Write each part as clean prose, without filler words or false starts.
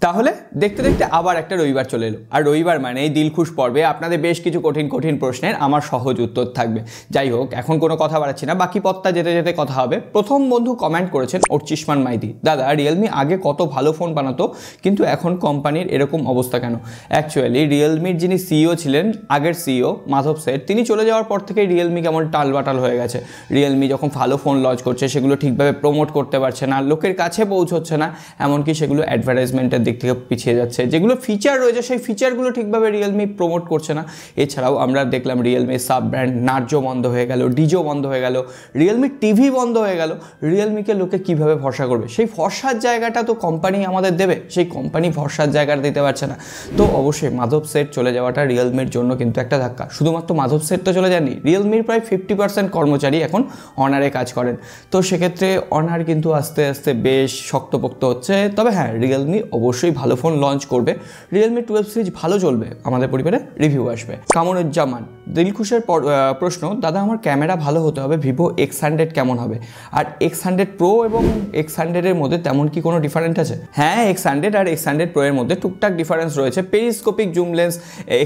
তাহলে দেখতে দেখতে আবার একটা রবিবার চলে এলো, আর রবিবার মানে এই দিলখুশ পর্বে আপনাদের বেশ কিছু কঠিন কঠিন প্রশ্নের আমার সহজ উত্তর থাকবে। যাই হোক, এখন কোনো কথা বাড়াচ্ছি না, বাকি পথটা যেতে যেতে কথা হবে। প্রথম বন্ধু কমেন্ট করেছেন অর্চিষ্মান মাইতি, দাদা রিয়েলমি আগে কত ভালো ফোন বানাতো, কিন্তু এখন কোম্পানির এরকম অবস্থা কেন? অ্যাকচুয়ালি রিয়েলমির যিনি সিইও ছিলেন, আগের সিইও মাধব সেট, তিনি চলে যাওয়ার পর থেকে রিয়েলমি কেমন টালবাটাল হয়ে গেছে। রিয়েলমি যখন ভালো ফোন লঞ্চ করছে সেগুলো ঠিকভাবে প্রমোট করতে পারছে না, লোকের কাছে পৌঁছচ্ছে না, এমনকি সেগুলো অ্যাডভার্টাইজমেন্টের দিক থেকে পিছিয়ে যাচ্ছে। যেগুলো ফিচার রয়েছে সেই ফিচারগুলো ঠিকভাবে রিয়েলমি প্রমোট করছে না। এছাড়াও আমরা দেখলাম রিয়েলমির সাব ব্র্যান্ড নার্জো বন্ধ হয়ে গেল, ডিজো বন্ধ হয়ে গেল, রিয়েলমি টিভি বন্ধ হয়ে গেল। রিয়েলমিকে লোকে কীভাবে ভরসা করবে? সেই ভরসার জায়গাটা তো কোম্পানি আমাদের দেবে, সেই কোম্পানি ভরসার জায়গাটা দিতে পারছে না। তো অবশ্যই মাধব সেট চলে যাওয়াটা রিয়েলমির জন্য কিন্তু একটা ধাক্কা। শুধুমাত্র মাধব সেট তো চলে যাননি, রিয়েলমির প্রায় 50% কর্মচারী এখন অনারে কাজ করেন। তো সেক্ষেত্রে অনার কিন্তু আস্তে আস্তে বেশ শক্তপোক্ত হচ্ছে। তবে হ্যাঁ, রিয়েলমি অবশ্যই ভালো ফোন লঞ্চ করবে, রিয়েলমি 12 সিরিজ ভালো চলবে, আমাদের পরিবারে রিভিউ আসবে। কামরুজ্জামান দিলখুশের প্রশ্ন, দাদা আমার ক্যামেরা ভালো হতে হবে, ভিভো X100 কেমন হবে? আর X100 প্রো এবং X100 এর মধ্যে তেমন কি কোনো ডিফারেন্ট আছে? হ্যাঁ, X100 আর X100 প্রো এর মধ্যে টুকটাক ডিফারেন্স রয়েছে। পেরিস্কোপিক জুম লেন্স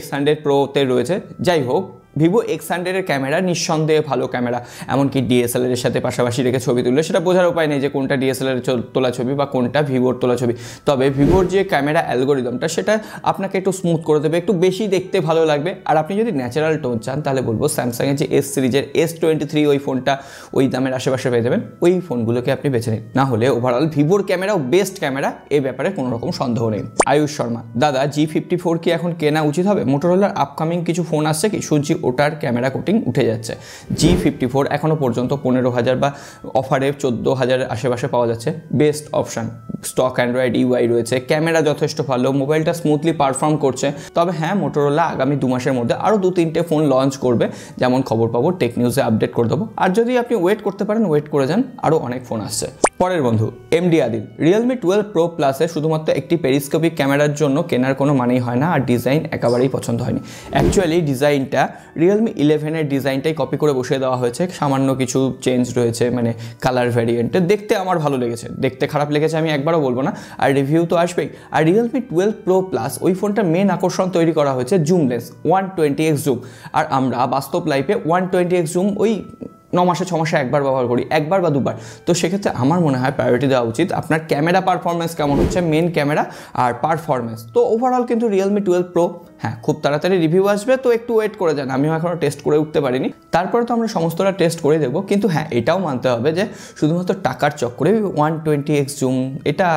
X100 প্রোতে রয়েছে। যাই হোক, ভিভো X100 এর ক্যামেরা নিঃসন্দেহে ভালো ক্যামেরা, এমনকি ডিএসএলআর এর সাথে পাশাপাশি রেখে ছবি তুললে সেটা বোঝার উপায় নেই যে কোনটা ডিএসএলআর এর তোলা ছবি বা কোনটা ভিভোর তোলা ছবি। তবে ভিভোর যে ক্যামেরা অ্যালগোরিদমটা সেটা আপনাকে একটু স্মুথ করে দেবে, একটু বেশি দেখতে ভালো লাগবে। আর আপনি যদি ন্যাচারাল টোন চান তাহলে বলবো স্যামসাংয়ের যে S সিরিজের S23 ওই ফোনটা ওই দামের আশেপাশে পেয়ে যাবেন, ওই ফোনগুলোকে আপনি বেছে নিন। না হলে ওভারঅল ভিভোর ক্যামেরাও বেস্ট ক্যামেরা, এই ব্যাপারে কোনো রকম সন্দেহ নেই। আয়ুষ শর্মা, দাদা G54 কি এখন কেনা উচিত হবে? মোটোরোলার আপকামিং কিছু ফোন আসছে কি? শুনছি ওটার ক্যামেরা কোটিং উঠে যাচ্ছে। G54 এখনও পর্যন্ত 15,000 বা অফারে 14,000 আশেপাশে পাওয়া যাচ্ছে। Best option, stock Android UI রয়েছে, ক্যামেরা যথেষ্ট ভালো, মোবাইলটা স্মুথলি পারফর্ম করছে। তবে হ্যাঁ, মোটোরোলা আগামী 2 মাসের মধ্যে আরও 2-3টে ফোন লঞ্চ করবে, যেমন খবর পাবো টেক নিউজে আপডেট করে দেবো। আর যদি আপনি ওয়েট করতে পারেন, ওয়েট করে যান, আরও অনেক ফোন আসছে। পরের বন্ধু MD আদিল, রিয়েলমি 12 প্রো প্লাসে শুধুমাত্র একটি পেরিস্কোপিক ক্যামেরার জন্য কেনার কোনো মানেই হয় না, আর ডিজাইন একেবারেই পছন্দ হয়নি। অ্যাকচুয়ালি ডিজাইনটা রিয়েলমি 11 এর ডিজাইনটাই কপি করে বসিয়ে দেওয়া হয়েছে, সামান্য কিছু চেঞ্জ রয়েছে, মানে কালার ভ্যারিয়েন্টে। দেখতে আমার ভালো লেগেছে, দেখতে খারাপ লেগেছে আমি একবারও বলবো না, আর রিভিউ তো আসবেই। আর রিয়েলমি 12 প্রো প্লাস ওই ফোনটার মেন আকর্ষণ তৈরি করা হয়েছে জুম লেন্স, 120x জুম। আর আমরা বাস্তব লাইফে 120x জুম ওই 9 মাসে 6 মাসে একবার ব্যবহার করি, একবার বা দুবার। তো সেক্ষেত্রে আমার মনে হয় প্রায়োরিটি দেওয়া উচিত আপনার ক্যামেরা পারফরমেন্স কেমন হচ্ছে, মেন ক্যামেরা আর পারফরমেন্স। তো ওভারঅল কিন্তু রিয়েলমি 12 প্রো হ্যাঁ খুব তাড়াতাড়ি রিভিউ আসবে, তো একটু ওয়েট করে যান। আমিও এখনও টেস্ট করে উঠতে পারিনি, তারপরে তো আমরা সমস্তটা টেস্ট করে দেখবো। কিন্তু হ্যাঁ, এটাও মানতে হবে যে শুধুমাত্র টাকার চক্করে 120x জুম এটা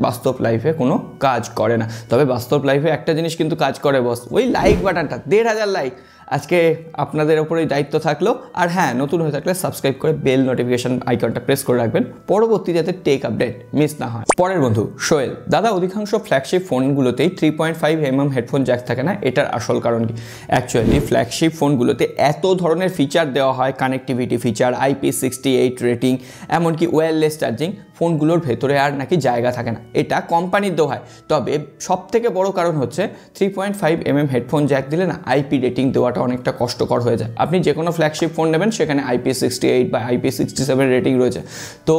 বাস্তব লাইফে কোনো কাজ করে না। তবে বাস্তব লাইফে একটা জিনিস কিন্তু কাজ করে বস, ওই লাইক বাটনটা, 1,500 লাইক। আজকে আপনাদের ওপরেই দায়িত্ব থাকলো। আর হ্যাঁ, নতুন হয়ে থাকলে সাবস্ক্রাইব করে বেল নোটিফিকেশন আইকনটা প্রেস করে রাখবেন, পরবর্তী যাতে টেক আপডেট মিস না হয়। পরের বন্ধু সোহেল, দাদা অধিকাংশ ফ্ল্যাগশিপ ফোনগুলোতেই 3.5mm হেডফোন জ্যাক থাকে না, এটার আসল কারণ কি? অ্যাকচুয়ালি ফ্ল্যাগশিপ ফোনগুলোতে এত ধরনের ফিচার দেওয়া হয়, কানেক্টিভিটি ফিচার, IP68 রেটিং, এমনকি ওয়্যারলেস চার্জিং, ফোনগুলোর ভেতরে আর নাকি জায়গা থাকে না, এটা কোম্পানির দোহায়। তবে সব থেকে বড় কারণ হচ্ছে 3.5mm হেডফোন জ্যাক দিলে না IP রেটিং দেওয়াটা অনেকটা কষ্টকর হয়ে যায়। আপনি যে কোনো ফ্ল্যাগশিপ ফোন নেবেন সেখানে IP68 বা IP67 রেটিং রয়েছে, তো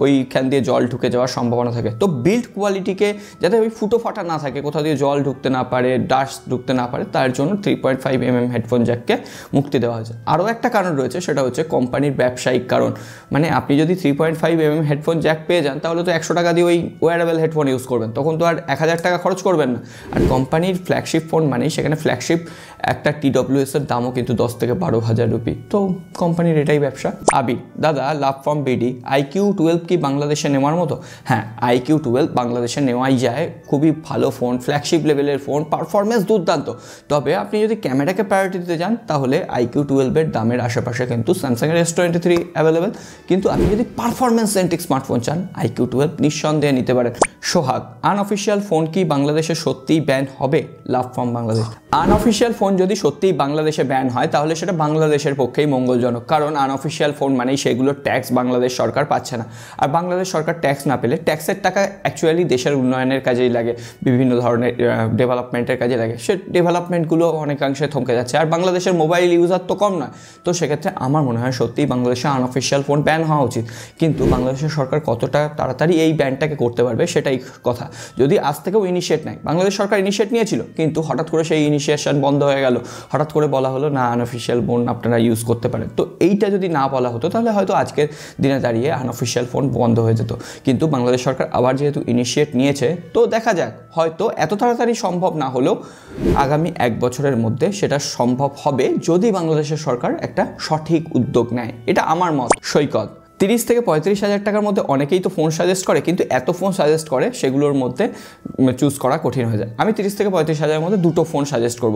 ওইখান দিয়ে জল ঢুকে যাওয়ার সম্ভাবনা থাকে। তো বিল্ড কোয়ালিটিকে যাতে ওই ফুটো ফাটা না থাকে, কোথাও দিয়ে জল ঢুকতে না পারে, ডাস্ট ঢুকতে না পারে, তার জন্য 3.5mm হেডফোন জ্যাককে মুক্তি দেওয়া হয়েছে। আরও একটা কারণ রয়েছে, সেটা হচ্ছে কোম্পানির ব্যবসায়িক কারণ। মানে আপনি যদি 3.5mm হেডফোন জ্যাক পেয়ে যান, তাহলে তো 100 টাকা দিয়ে ওই ওয়্যারেবল হেডফোন ইউজ করবেন, তখন তো আর 1,000 টাকা খরচ করবেন না। আর কোম্পানির ফ্ল্যাগশিপ ফোন মানেই সেখানে ফ্ল্যাগশিপ একটা TWS এর দামও কিন্তু 10 থেকে 12,000 রুপি। তো কোম্পানির এটাই ব্যবসা। আবির, দাদা লাভ ফ্রম বিডি, IQ12 কি বাংলাদেশে নেওয়ার মতো? হ্যাঁ, IQ12 বাংলাদেশে নেওয়াই যায়, খুবই ভালো ফোন, ফ্ল্যাগশিপ লেভেলের ফোন, পারফরমেন্স দুর্দান্ত। তবে আপনি যদি ক্যামেরাকে প্রায়োরিটি দিতে যান তাহলে IQ12 এর দামের আশেপাশে কিন্তু স্যামসাংয়ের S23 অ্যাভেলেবেল। কিন্তু আপনি যদি পারফরমেন্স সেন্ট্রিক স্মার্টফোন চান, IQ12 নিঃসন্দেহে নিতে পারেন। সোহাগ, আনঅফিসিয়াল ফোন কি বাংলাদেশে সত্যিই ব্যান হবে? Love from Bangladesh, unofficial phone যদি সত্যিই বাংলাদেশে ব্যান হয় তাহলে সেটা বাংলাদেশের পক্ষেই মঙ্গলজনক, কারণ আনঅফিসিয়াল ফোন মানেই সেগুলো ট্যাক্স বাংলাদেশ সরকার পাচ্ছে না। আর বাংলাদেশ সরকার ট্যাক্স না পেলে ট্যাক্সের টাকা অ্যাকচুয়ালি দেশের উন্নয়নের কাজেই লাগে, বিভিন্ন ধরনের ডেভেলপমেন্টের কাজে লাগে, সে ডেভেলপমেন্টগুলো অনেকাংশে থমকে যাচ্ছে। আর বাংলাদেশের মোবাইল ইউজার তো কম নয়, তো সেক্ষেত্রে আমার মনে হয় সত্যিই বাংলাদেশে আনঅফিসিয়াল ফোন ব্যান হওয়া উচিত। কিন্তু বাংলাদেশের সরকার কতটা তাড়াতাড়ি এই ব্যানটাকে করতে পারবে সেটাই কথা। যদি আজ থেকেও ইনিশিয়েট নেয়, বাংলাদেশ সরকার ইনিশিয়েট নিয়েছিল কিন্তু হঠাৎ করে সেই ইনিশিয়েশন বন্ধ হয়ে গেল, হঠাৎ করে বলা হলো না আনঅফিসিয়াল ফোন আপনারা ইউজ করতে পারেন। তো এইটা যদি না বলা হতো তাহলে হয়তো আজকের দিনে দাঁড়িয়ে আনঅফিসিয়াল ফোন বন্ধ হয়ে যেত। কিন্তু বাংলাদেশ সরকার আবার যেহেতু ইনিশিয়েট নিয়েছে, তো দেখা যাক, হয়তো এত তাড়াতাড়ি সম্ভব না হলেও আগামী 1 বছরের মধ্যে সেটা সম্ভব হবে যদি বাংলাদেশের সরকার একটা সঠিক উদ্যোগ নেয়। এটা আমার মত। সৈকত, 30 থেকে 35 হাজার টাকার মধ্যে অনেকেই তো ফোন সাজেস্ট করে, কিন্তু এত ফোন সাজেস্ট করে সেগুলোর মধ্যে চুজ করা কঠিন হয়ে যায়। আমি 30 থেকে 35 হাজারের মধ্যে দুটো ফোন সাজেস্ট করব,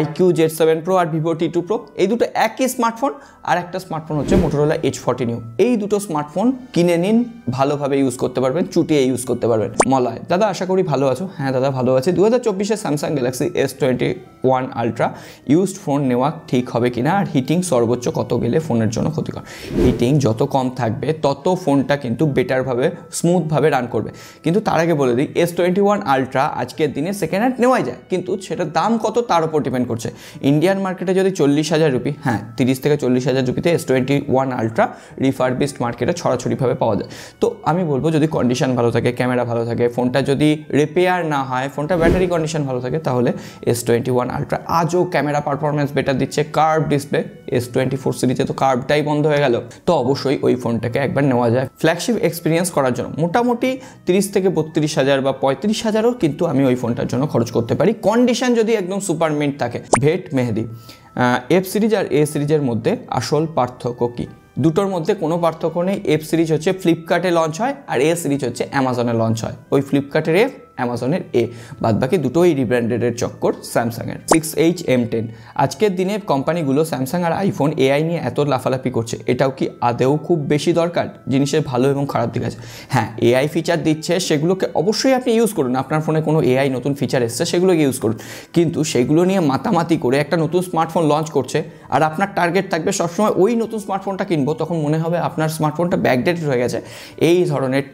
IQ Z7 Pro আর Vivo T2 Pro। এই দুটো একই স্মার্টফোন, আর একটা স্মার্টফোন হচ্ছে Motorola H40 Neo। এই দুটো স্মার্টফোন কিনে নিন, ভালোভাবে ইউজ করতে পারবেন, চুটিয়ে ইউজ করতে পারবেন। মলয়, দাদা আশা করি ভালো আছো। হ্যাঁ দাদা ভালো আছে। 2024-এ Samsung Galaxy S21 ultra used phone নেওয়া ঠিক হবে কিনা, আর হিটিং সর্বোচ্চ কত গেলে ফোনের জন্য ক্ষতিকর? হিটিং যত কম থাকবে তত ফোনটা কিন্তু বেটারভাবে স্মুথভাবে রান করবে। কিন্তু তার আগে বলে দিই, S21 আলট্রা আজকের দিনে সেকেন্ড হ্যান্ড নেওয়াই যায়, কিন্তু সেটার দাম কত তার উপর ডিপেন্ড করছে। ইন্ডিয়ান মার্কেটে যদি 40,000 রুপি, হ্যাঁ 30 থেকে 40,000 রুপিতে S21 আলট্রা রিফারবিশড মার্কেটে ছড়াছড়িভাবে পাওয়া যায়। তো আমি বলবো যদি কন্ডিশন ভালো থাকে, ক্যামেরা ভালো থাকে, ফোনটা যদি রিপেয়ার না হয়, ফোনটা ব্যাটারি কন্ডিশন ভালো থাকে, তাহলে S21 আলট্রা আজও ক্যামেরা পারফরমেন্স বেটার দিচ্ছে। কার্ভ ডিসপ্লে, S24 সিরিজে তো কার্ভটাই বন্ধ হয়ে গেল, তো অবশ্যই ওই ফোনটাকে একবার নেওয়া যায় ফ্ল্যাগশিপ এক্সপিরিয়েন্স করার জন্য। মোটামুটি 30 থেকে 32,000 বা 35,000ও কিন্তু আমি ওই ফোনটার জন্য খরচ করতে পারি, কন্ডিশন যদি একদম সুপার মিন্ট থাকে। ভেট মেহেদি, F সিরিজ আর A সিরিজের মধ্যে আসল পার্থক্য কী? দুটোর মধ্যে কোনো পার্থক্য নেই। F সিরিজ হচ্ছে ফ্লিপকার্টে লঞ্চ হয়, আর A সিরিজ হচ্ছে অ্যামাজনে লঞ্চ হয়। ওই ফ্লিপকার্টের F, অ্যামাজনের A, বাদবাকি দুটোই রিব্র্যান্ডেডের চক্কর স্যামসাংয়ের। 6H M10, আজকের দিনে কোম্পানিগুলো স্যামসাং আর আইফোন AI নিয়ে এত লাফালাফি করছে, এটাও কি আদেও খুব বেশি দরকার? জিনিসের ভালো এবং খারাপ দিক আছে। হ্যাঁ, AI ফিচার দিচ্ছে, সেগুলোকে অবশ্যই আপনি ইউজ করুন। আপনার ফোনে কোনো AI নতুন ফিচার এসছে সেগুলোকে ইউজ করুন, কিন্তু সেগুলো নিয়ে মাতামাতি করে একটা নতুন স্মার্টফোন লঞ্চ করছে আর আপনার টার্গেট থাকবে সবসময় ওই নতুন স্মার্টফোনটা কিনবো, তখন মনে হবে আপনার স্মার্টফোনটা ব্যাকডেটেড হয়ে গেছে। এই ধরনের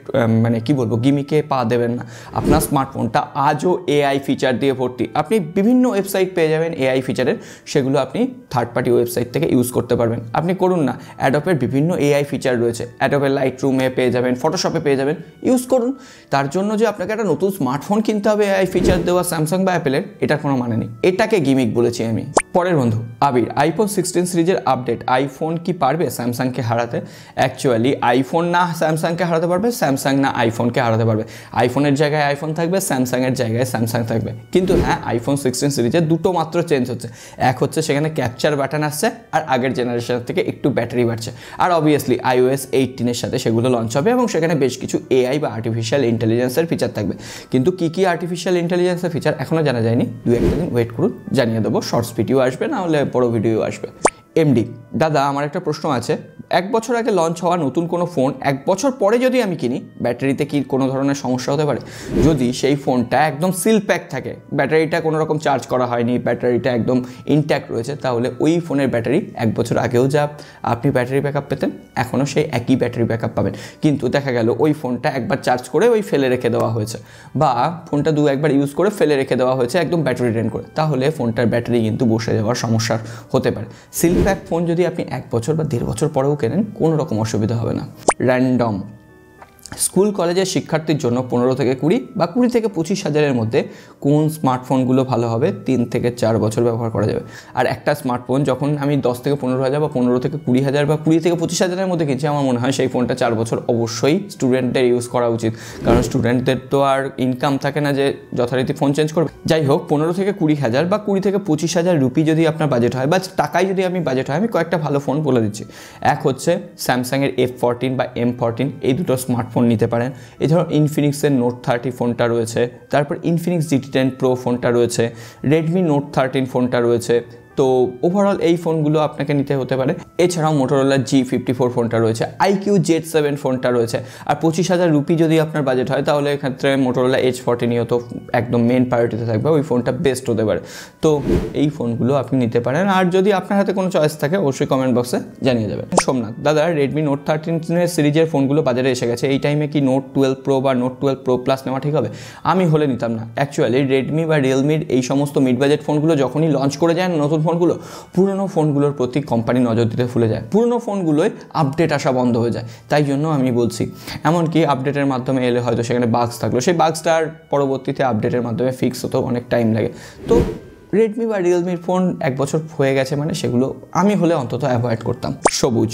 মানে কি বলবো, গিমিকে পা দেবেন না। আপনার স্মার্টফোনটা আজও AI ফিচার দিয়ে ভর্তি। আপনি বিভিন্ন ওয়েবসাইট পেয়ে যাবেন AI ফিচারের, সেগুলো আপনি থার্ড পার্টি ওয়েবসাইট থেকে ইউজ করতে পারবেন। আপনি করুন না, অ্যাডোবের বিভিন্ন AI ফিচার রয়েছে, অ্যাডোবের লাইট রুমে পেয়ে যাবেন, ফটোশপে পেয়ে যাবেন, ইউজ করুন। তার জন্য যে আপনাকে একটা নতুন স্মার্টফোন কিনতে হবে AI ফিচার দেওয়া স্যামসাং বা অ্যাপেলের, এটার কোনো মানে নেই। এটাকে গিমিক বলেছি আমি। পরের বন্ধু আবির, আইফোন 16 সিরিজের আপডেট, আইফোন কি পারবে স্যামসাংকে হারাতে? অ্যাকচুয়ালি আইফোন না স্যামসাংকে হারাতে পারবে, স্যামসাং না আইফোনকে হারাতে পারবে। আইফোনের জায়গায় আইফোন থাকবে, স্যামসাংয়ের জায়গায় স্যামসাং থাকবে। কিন্তু হ্যাঁ, আইফোন 16 সিরিজে দুটো মাত্র চেঞ্জ হচ্ছে। এক হচ্ছে সেখানে ক্যাপচার বাটন আসছে, আর আগের জেনারেশনের থেকে একটু ব্যাটারি বাড়ছে। আর অবভিয়াসলি iOS 18-এর সাথে সেগুলো লঞ্চ হবে এবং সেখানে বেশ কিছু AI বা আর্টিফিশিয়াল ইন্টেলিজেন্সের ফিচার থাকবে। কিন্তু কী কী আর্টিফিশিয়াল ইন্টেলিজেন্সের ফিচার এখনও জানা যায়নি, 2-1 দিন ওয়েট করুন, জানিয়ে দেবো। শর্টস ভিডিও আসবে, না হলে বড় ভিডিও আসবে। এমডি, দাদা আমার একটা প্রশ্ন আছে, 1 বছর আগে লঞ্চ হওয়া নতুন কোনো ফোন 1 বছর পরে যদি আমি কিনি, ব্যাটারিতে কি কোনো ধরনের সমস্যা হতে পারে? যদি সেই ফোনটা একদম সিল প্যাক থাকে, ব্যাটারিটা কোনো রকম চার্জ করা হয়নি, ব্যাটারিটা একদম ইনট্যাক্ট রয়েছে, তাহলে ওই ফোনের ব্যাটারি 1 বছর আগেও যা আপনি ব্যাটারি ব্যাকআপ পেতেন, এখনও সেই একই ব্যাটারি ব্যাকআপ পাবেন। কিন্তু দেখা গেল ওই ফোনটা একবার চার্জ করে ওই ফেলে রেখে দেওয়া হয়েছে, বা ফোনটা 2-1 বার ইউজ করে ফেলে রেখে দেওয়া হয়েছে একদম ব্যাটারি ড্রেন করে, তাহলে ফোনটার ব্যাটারি কিন্তু বসে যাওয়ার সমস্যা হতে পারে। সিল প্যাক ফোন যদি আপনি 1 বছর বা 1.5 বছর পরেও কেনেন, কোনো রকম অসুবিধা হবে না। র্যান্ডম, স্কুল কলেজের শিক্ষার্থীর জন্য 15 থেকে 20 বা 20 থেকে 25 হাজারের মধ্যে কোন স্মার্টফোনগুলো ভালো হবে? 3 থেকে 4 বছর ব্যবহার করা যাবে। আর একটা স্মার্টফোন যখন আমি 10 থেকে 15 হাজার বা 15 থেকে 20 হাজার বা 20 থেকে 25 হাজারের মধ্যে কিনছি, আমার মনে হয় সেই ফোনটা 4 বছর অবশ্যই স্টুডেন্টদের ইউজ করা উচিত, কারণ স্টুডেন্টদের তো আর ইনকাম থাকে না যে যথারীতি ফোন চেঞ্জ করবে। যাই হোক, 15 থেকে 20 হাজার বা 20 থেকে 25 হাজার রুপি যদি আপনার বাজেট হয়, বা টাকায় যদি আমি বাজেট হয়, আমি কয়েকটা ভালো ফোন বলে দিচ্ছি। এক হচ্ছে স্যামসাংয়ের F14 বা M14, এই দুটো স্মার্টফোন নিতে পারেন। এছাড়াও ইনফিনিক্সের নোট 30 ফোনটা রয়েছে, তারপর ইনফিনিক্স GT10 Pro ফোনটা রয়েছে, রেডমি নোট 13 ফোনটা রয়েছে, তো ওভারঅল এই ফোনগুলো আপনাকে নিতে হতে পারে। এছাড়াও মোটোরোলা G54 ফোনটা রয়েছে, IQ Z7 ফোনটা রয়েছে। আর 25,000 রুপি যদি আপনার বাজেট হয় তাহলে এক্ষেত্রে মোটোরোলা H40 নিয়েও তো একদম মেন প্রায়োরিটিতে থাকবে, ওই ফোনটা বেস্ট হতে পারে। তো এই ফোনগুলো আপনি নিতে পারেন। আর যদি আপনার হাতে কোনো চয়েস থাকে অবশ্যই কমেন্ট বক্সে জানিয়ে যাবেন। সোমনাথ দাদা, রেডমি নোট 13 সিরিজের ফোনগুলো বাজারে এসে গেছে, এই টাইমে কি নোট 12 প্রো বা নোট 12 প্রো প্লাস নেওয়া ঠিক হবে? আমি হলে নিতাম না। অ্যাকচুয়ালি রেডমি বা রিয়েলমির এই সমস্ত মিড বাজেট ফোনগুলো যখনই লঞ্চ করে যায় নতুন ফোনগুলো, পুরনো ফোনগুলোর প্রতি কোম্পানি নজর দিতে ভুলে যায়, পুরনো ফোনগুলোয় আপডেট আসা বন্ধ হয়ে যায়। তাই জন্য আমি বলছি, এমনকি আপডেটের মাধ্যমে এলে হয়তো সেখানে বাগস থাকলো, সেই বাগসটার পরবর্তীতে আপডেটের মাধ্যমে ফিক্স হতেও অনেক টাইম লাগে। তো রেডমি বা রিয়েলমির ফোন 1 বছর হয়ে গেছে মানে সেগুলো আমি হলে অন্তত অ্যাভয়েড করতাম। সবুজ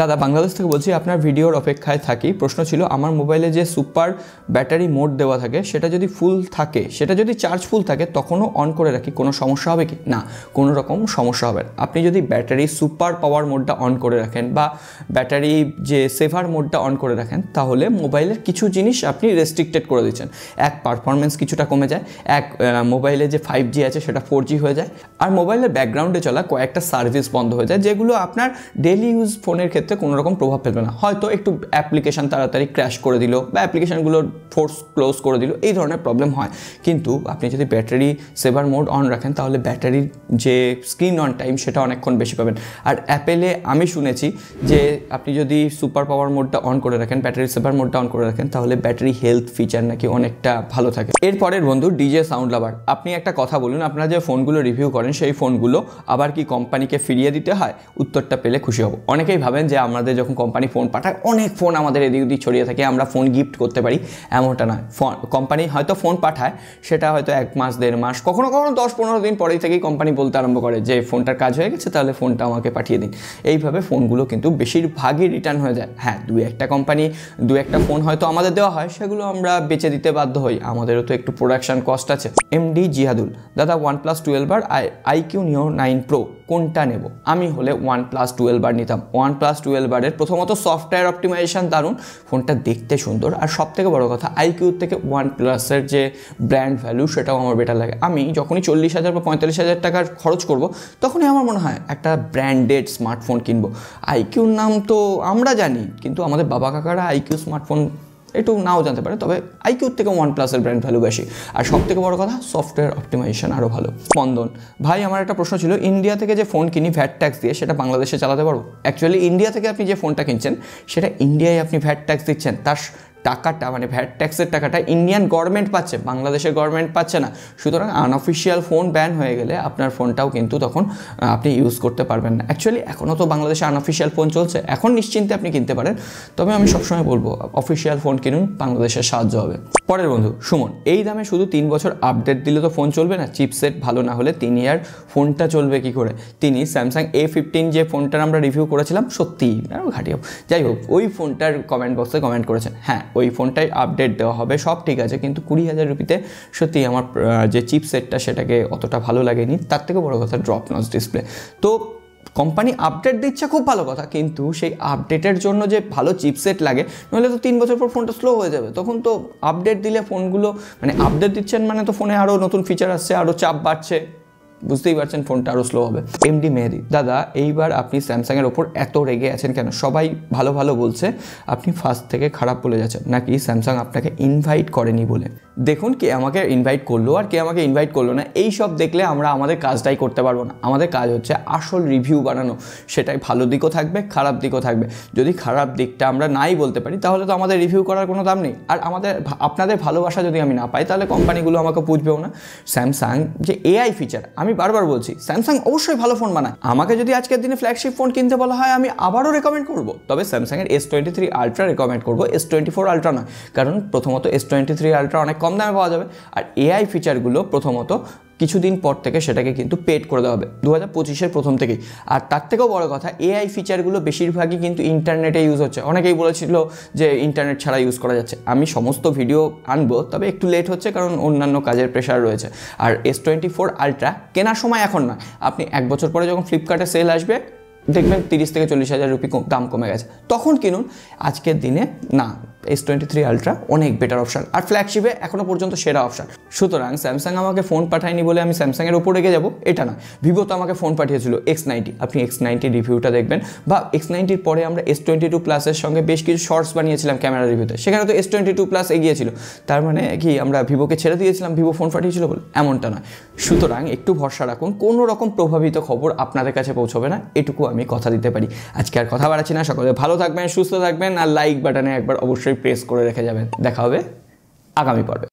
দাদা, বাংলাদেশ থেকে বলছি, আপনার ভিডিওর অপেক্ষায় থাকি। প্রশ্ন ছিল, আমার মোবাইলে যে সুপার ব্যাটারি মোড দেওয়া থাকে সেটা যদি ফুল থাকে, সেটা যদি চার্জ ফুল থাকে তখনও অন করে রাখি, কোনো সমস্যা হবে কি? না, কোনো রকম সমস্যা হবে না। আপনি যদি ব্যাটারি সুপার পাওয়ার মোডটা অন করে রাখেন বা ব্যাটারি যে সেভার মোডটা অন করে রাখেন, তাহলে মোবাইলের কিছু জিনিস আপনি রেস্ট্রিক্টেড করে দিচ্ছেন। পারফরমেন্স কিছুটা কমে যায়, মোবাইলে যে 5G আছে সেটা 4G হয়ে যায়, আর মোবাইলের ব্যাকগ্রাউন্ডে চলা কয়েকটা সার্ভিস বন্ধ হয়ে যায়, যেগুলো আপনার ডেইলি ইউজ ফোনের ক্ষেত্রে কোনো রকম প্রভাব ফেলবে না। হয়তো একটু অ্যাপ্লিকেশান তাড়াতাড়ি ক্র্যাশ করে দিল বা অ্যাপ্লিকেশানগুলোর ফোর্স ক্লোজ করে দিল, এই ধরনের প্রবলেম হয়। কিন্তু আপনি যদি ব্যাটারি সেভার মোড অন রাখেন তাহলে ব্যাটারির যে স্ক্রিন অন টাইম সেটা অনেকক্ষণ বেশি পাবেন। আর অ্যাপেলে আমি শুনেছি যে আপনি যদি সুপার পাওয়ার মোডটা অন করে রাখেন, ব্যাটারি সেভার মোডটা অন করে রাখেন, তাহলে ব্যাটারি হেলথ ফিচার নাকি অনেকটা ভালো থাকে। এরপরের বন্ধু ডিজে সাউন্ড লাভার, আপনি একটা কথা বলুন, আপনারা যে ফোনগুলো রিভিউ করেন সেই ফোনগুলো আবার কি কোম্পানিকে ফিরিয়ে দিতে হয়? উত্তরটা পেলে খুশি হব। অনেকেই ভাবেন যে আমাদের যখন কোম্পানি ফোন পাঠায় অনেক ফোন আমাদের এদিক ওদিক ছড়িয়ে থাকে, আমরা ফোন গিফট করতে পারি, এমনটা নয়। কোম্পানি হয়তো ফোন পাঠায়, সেটা হয়তো 1 মাস 1.5 মাস, কখনো কখনো 10-15 দিন পরেই থেকেই কোম্পানি বলতে আরম্ভ করে যে ফোনটার কাজ হয়ে গেছে, তাহলে ফোনটা আমাকে পাঠিয়ে দিন। এইভাবে ফোনগুলো কিন্তু বেশিরভাগই রিটার্ন হয়ে যায়। হ্যাঁ, 2-1টা কোম্পানি 2-1টা ফোন হয়তো আমাদের দেওয়া হয়, সেগুলো আমরা বেচে দিতে বাধ্য হই, আমাদেরও তো একটু প্রোডাকশন কস্ট আছে। MD জিহাদুল দাদা, OnePlus 12 আর IQ Neo 9 Pro কোনটা নেব? আমি হলে OnePlus 12 নিতাম। OnePlus 12 প্রথমত সফটওয়্যার অপটিমাইজেশন দারুণ, ফোনটা দেখতে সুন্দর, আর সবথেকে বড় কথা IQ থেকে OnePlus-এর যে ব্র্যান্ড ভ্যালু সেটাও আমার বেটার লাগে। আমি যখনই 40,000 বা 45,000 টাকার খরচ করব তখনই আমার মনে হয় একটা ব্র্যান্ডেড স্মার্টফোন কিনবো। IQর নাম তো আমরা জানি, কিন্তু আমাদের বাবা কাকারা IQ স্মার্টফোন একটু নাও জানতে পারে, তবে IQর থেকে OnePlus-এর ব্র্যান্ড ভ্যালু বেশি, আর সবথেকে বড় কথা সফটওয়্যার অপটিমাইজেশন আরও ভালো। স্পন্দন ভাই, আমার একটা প্রশ্ন ছিল, ইন্ডিয়া থেকে যে ফোন কিনি ভ্যাট ট্যাক্স দিয়ে, সেটা বাংলাদেশে চালাতে পারবো? অ্যাকচুয়ালি ইন্ডিয়া থেকে আপনি যে ফোনটা কিনছেন সেটা ইন্ডিয়ায় আপনি ভ্যাট ট্যাক্স দিচ্ছেন, তার টাকাটা মানে ভ্যাট ট্যাক্সের টাকাটা ইন্ডিয়ান গভর্নমেন্ট পাচ্ছে, বাংলাদেশের গভর্নমেন্ট পাচ্ছে না। সুতরাং আনঅফিসিয়াল ফোন ব্যান হয়ে গেলে আপনার ফোনটাও কিন্তু তখন আপনি ইউজ করতে পারবেন না। অ্যাকচুয়ালি এখনও তো বাংলাদেশে আনঅফিসিয়াল ফোন চলছে, এখন নিশ্চিন্তে আপনি কিনতে পারেন, তবে আমি সবসময় বলবো অফিসিয়াল ফোন কিনুন, বাংলাদেশের সাহায্য হবে। পরের বন্ধু সুমন, এই দামে শুধু 3 বছর আপডেট দিলে তো ফোন চলবে না, চিপসেট ভালো না হলে 3 ইয়ার ফোনটা চলবে কি করে? তিনি স্যামসাং A15 যে ফোনটার আমরা রিভিউ করেছিলাম, সত্যিই ঘাটিও, যাই হোক, ওই ফোনটার কমেন্ট বক্সে কমেন্ট করেছেন। হ্যাঁ, ওই ফোনটাই আপডেট দেওয়া হবে, সব ঠিক আছে, কিন্তু 20,000 রুপিতে সত্যি আমার যে চিপসেটটা সেটাকে অতটা ভালো লাগেনি। তার থেকে বড় কথা ড্রপ নচ ডিসপ্লে। তো কোম্পানি আপডেট দিচ্ছে খুব ভালো কথা, কিন্তু সেই আপডেটের জন্য যে ভালো চিপসেট লাগে, নইলে তো 3 বছর পর ফোনটা স্লো হয়ে যাবে। তখন তো আপডেট দিলে ফোনগুলো, মানে আপডেট দিচ্ছেন মানে তো ফোনে আরও নতুন ফিচার আসছে, আরও চাপ বাড়ছে, বুঝতেই পারছেন ফোনটা আরও স্লো হবে। MD মেহেদি দাদা, এইবার আপনি স্যামসাংয়ের ওপর এত রেগে আছেন কেন? সবাই ভালো ভালো বলছে, আপনি ফার্স্ট থেকে খারাপ বলে যাচ্ছেন, নাকি স্যামসাং আপনাকে ইনভাইট করেনি বলে? দেখুন, কে আমাকে ইনভাইট করলো আর কে আমাকে ইনভাইট করলো না, এই সব দেখলে আমরা আমাদের কাজটাই করতে পারবো না। আমাদের কাজ হচ্ছে আসল রিভিউ বানানো, সেটাই ভালো দিকও থাকবে, খারাপ দিকও থাকবে। যদি খারাপ দিকটা আমরা নাই বলতে পারি তাহলে তো আমাদের রিভিউ করার কোনো দাম নেই। আর আপনাদের ভালোবাসা যদি আমি না পাই তাহলে কোম্পানিগুলো আমাকে বুঝবেও না। স্যামসাং যে AI ফিচার, আমি বারবার বলছি স্যামসাং অবশ্যই ভালো ফোন বানায়। আমাকে যদি আজকের দিনে ফ্ল্যাগশিপ ফোন কিনতে বলা হয় আমি আবারও রেকমেন্ড করব, তবে স্যামসাংয়ের S23 আলট্রা রেকমেন্ড করব, S24 আলট্রা নয়। কারণ প্রথমত S23 আলট্রা অনেক কম দামে পাওয়া যাবে, আর AI ফিচারগুলো প্রথমত কিছুদিন পর থেকে সেটাকে কিন্তু পেড করে দেওয়া হবে 2025-এর প্রথম থেকেই। আর তার থেকেও বড় কথা, AI ফিচারগুলো বেশিরভাগই কিন্তু ইন্টারনেটে ইউজ হচ্ছে। অনেকেই বলেছিল যে ইন্টারনেট ছাড়া ইউজ করা যাচ্ছে, আমি সমস্ত ভিডিও আনবো, তবে একটু লেট হচ্ছে কারণ অন্যান্য কাজের প্রেশার রয়েছে। আর S24 আলট্রা কেনার সময় এখন না, আপনি 1 বছর পরে যখন ফ্লিপকার্টে সেল আসবে দেখবেন 30 থেকে 40,000 রুপি দাম কমে গেছে, তখন কিনুন। আজকের দিনে না, S23 আলট্রা অনেক বেটার অপশান, আর ফ্ল্যাগশিপে এখনও পর্যন্ত সেরা অপশান। সুতরাং স্যামসাং আমাকে ফোন পাঠায়নি বলে আমি স্যামসাংয়ের ওপর রেগে যাবো এটা না। ভিভো তো আমাকে ফোন পাঠিয়েছিল X90, আপনি X90 রিভিউটা দেখবেন, বা X90-র পরে আমরা S22 প্লাসের সঙ্গে বেশ কিছু শর্টস বানিয়েছিলাম ক্যামেরা রিভিউতে, সেখানে তো S22 প্লাস এগিয়েছিল। তার মানে কি আমরা ভিভোকে ছেড়ে দিয়েছিলাম ভিভো ফোন পাঠিয়েছিল বলে? এমনটা নয়। সুতরাং একটু ভরসা রাখুন, কোনো রকম প্রভাবিত খবর আপনাদের কাছে পৌঁছবে না, এটুকু আমি কথা দিতে পারি। আজকে আর কথা বাড়াচ্ছি না, সকলে ভালো থাকবেন, সুস্থ থাকবেন, আর লাইক বাটনে একবার অবশ্যই প্রেস করে রেখে যাবেন। দেখা হবে আগামী পর্বে।